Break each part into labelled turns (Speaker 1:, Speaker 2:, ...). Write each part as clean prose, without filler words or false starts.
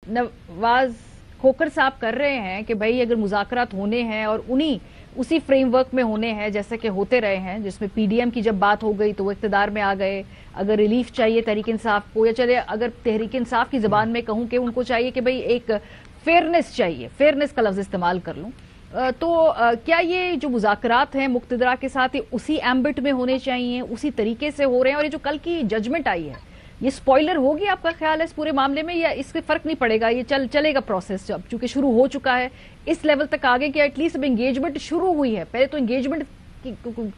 Speaker 1: नवाज खोखर साहब कर रहे हैं कि भाई अगर मुज़ाकरात होने हैं और उसी फ्रेमवर्क में होने हैं जैसे कि होते रहे हैं, जिसमें पीडीएम की जब बात हो गई तो वो इख्तिदार में आ गए। अगर रिलीफ चाहिए तहरीक इंसाफ को, या चले अगर तहरीक इंसाफ की जबान में कहूं कि उनको चाहिए कि भाई एक फेयरनेस चाहिए, फेयरनेस का लफ्ज इस्तेमाल कर लूं, क्या ये जो मुज़ाकरात हैं मुक्तदरा के साथ ये उसी एम्बिट में होने चाहिए, उसी तरीके से हो रहे हैं? और ये जो कल की जजमेंट आई है ये स्पॉइलर होगी आपका ख्याल है इस पूरे मामले में, या इससे फर्क नहीं पड़ेगा, ये चलेगा प्रोसेस जब चूंकि शुरू हो चुका है इस लेवल तक आगे कि एटलीस्ट अब एंगेजमेंट शुरू हुई है? पहले तो एंगेजमेंट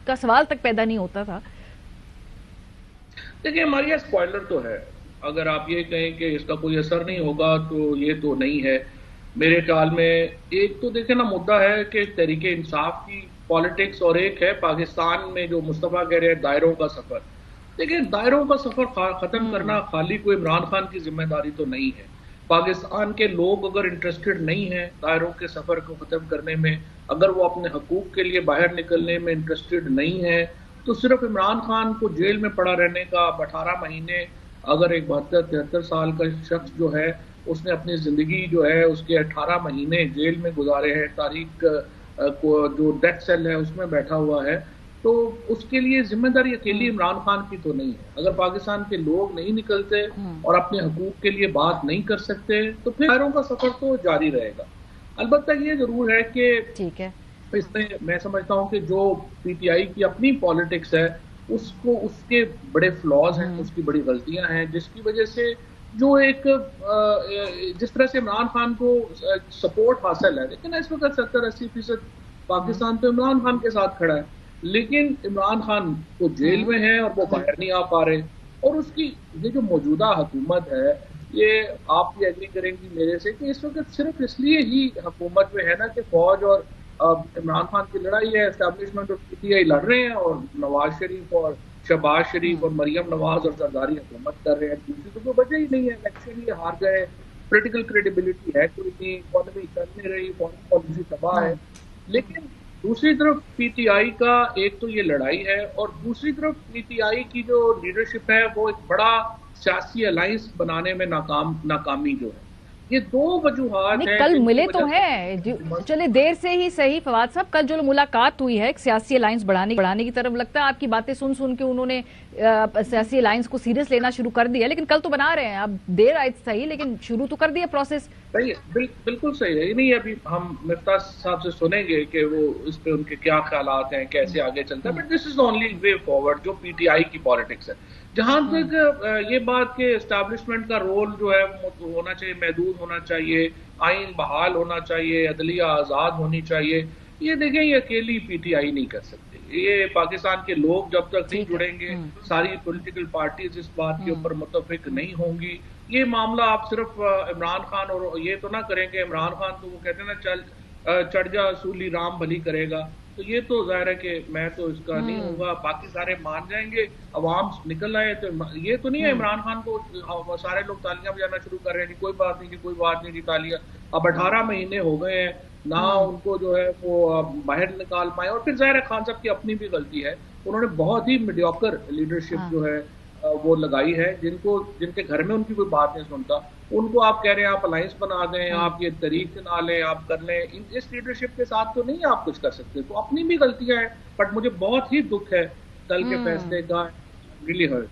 Speaker 1: का सवाल तक पैदा नहीं होता था।
Speaker 2: देखिए, हमारे यहाँ स्पॉइलर तो है। अगर आप ये कहें कि इसका कोई असर नहीं होगा तो ये तो नहीं है मेरे ख्याल में। एक तो देखे ना, मुद्दा है कि तहरीक इंसाफ की पॉलिटिक्स, और एक है पाकिस्तान में जो मुस्तफा कह रहे हैं दायरों का सफर। देखिए, दायरों का सफर खत्म करना खाली कोई इमरान खान की जिम्मेदारी तो नहीं है। पाकिस्तान के लोग अगर इंटरेस्टेड नहीं है दायरों के सफर को खत्म करने में, अगर वो अपने हकूक के लिए बाहर निकलने में इंटरेस्टेड नहीं है, तो सिर्फ इमरान खान को जेल में पड़ा रहने का 18 महीने, अगर एक 72-73 साल का शख्स जो है उसने अपनी जिंदगी जो है उसके 18 महीने जेल में गुजारे हैं, तारीख को जो डेथ सेल है उसमें बैठा हुआ है, तो उसके लिए जिम्मेदारी अकेली इमरान खान की तो नहीं है। अगर पाकिस्तान के लोग नहीं निकलते और अपने हकूक के लिए बात नहीं कर सकते तो फिर दायरों का सफर तो जारी रहेगा। अलबत्ता ये जरूर है कि
Speaker 1: ठीक है,
Speaker 2: इसमें मैं समझता हूं कि जो पीटीआई की अपनी पॉलिटिक्स है उसको, उसके बड़े फ्लॉज हैं, उसकी बड़ी गलतियां हैं, जिसकी वजह से जो एक जिस तरह से इमरान खान को सपोर्ट हासिल है, लेकिन इस वक्त 70-80% पाकिस्तान तो इमरान खान के साथ खड़ा है, लेकिन इमरान खान तो जेल में है और वो बाहर नहीं आ पा रहे। और उसकी ये जो मौजूदा हुकूमत है, ये आप भी एग्री करेंगी मेरे से कि इस वक्त सिर्फ इसलिए ही हुकूमत में है ना कि फौज और इमरान खान की लड़ाई है, एस्टेब्लिशमेंट और पीटीआई लड़ रहे हैं, और नवाज शरीफ और शहबाज शरीफ और मरियम नवाज और जरदारी हुकूमत कर रहे हैं। दूसरी तो कोई वजह ही नहीं है, इलेक्शन ये हार गए, पोलिटिकल क्रेडिबिलिटी है कोई नहीं, इकोनॉमी चल नहीं रही, फॉरेन पॉलिसी तबाह है। लेकिन दूसरी तरफ पीटीआई का एक तो ये लड़ाई है, और दूसरी तरफ पीटीआई की जो लीडरशिप है वो एक बड़ा सियासी अलायंस बनाने में नाकामी जो है। ये दो वजूहात हैं।
Speaker 1: कल मिले तो हैं, चले देर से ही सही फवाद साहब, कल जो मुलाकात हुई है एक सियासी अलायंस बढ़ाने की तरफ, लगता है आपकी बातें सुन के उन्होंने सियासी अलायंस को सीरियस लेना शुरू कर दिया। लेकिन कल तो बना रहे हैं, अब देर आए सही लेकिन शुरू तो कर दिया प्रोसेस।
Speaker 2: सही है, बिल्कुल सही है। नहीं, अभी हम मिफ्ता साहब से सुनेंगे कि वो इस पे उनके क्या ख्यालात हैं, कैसे आगे चलता है, but this is only way forward जो पीटीआई की पॉलिटिक्स है। जहां तक ये बात के एस्टैब्लिशमेंट का रोल जो है होना चाहिए, महदूद होना चाहिए, आइन बहाल होना चाहिए, अदलिया आजाद होनी चाहिए, ये देखें ये अकेली पीटीआई नहीं कर सकती। ये पाकिस्तान के लोग जब तक नहीं जुड़ेंगे, सारी पॉलिटिकल पार्टीज इस बात के ऊपर मुत्तफिक नहीं होंगी, ये मामला आप सिर्फ इमरान खान और ये तो ना करेंगे। इमरान खान तो वो कहते हैं ना, चल चढ़ जा सूली राम भली करेगा, तो ये तो जाहिर है कि मैं तो इसका नहीं होगा, बाकी सारे मान जाएंगे, अवाम निकल आए तो ये तो नहीं है इमरान खान को सारे लोग तालियां बजाना शुरू कर रहे हैं कि कोई बात नहीं, कि कोई बात नहीं, तालियां। अब 18 महीने हो गए हैं ना, उनको जो है वो बाहर निकाल पाए। और फिर जाहिर है खान साहब की अपनी भी गलती है, उन्होंने बहुत ही मीडियोकर लीडरशिप जो है वो लगाई है, जिनके घर में उनकी कोई बात नहीं सुनता, उनको आप कह रहे हैं आप अलायंस बना दें, आप ये तरीक ना लें, आप कर लें। इस लीडरशिप के साथ तो नहीं आप कुछ कर सकते, तो अपनी भी गलतियां हैं। बट मुझे बहुत ही दुख है कल के फैसले का, रियली हर्ट।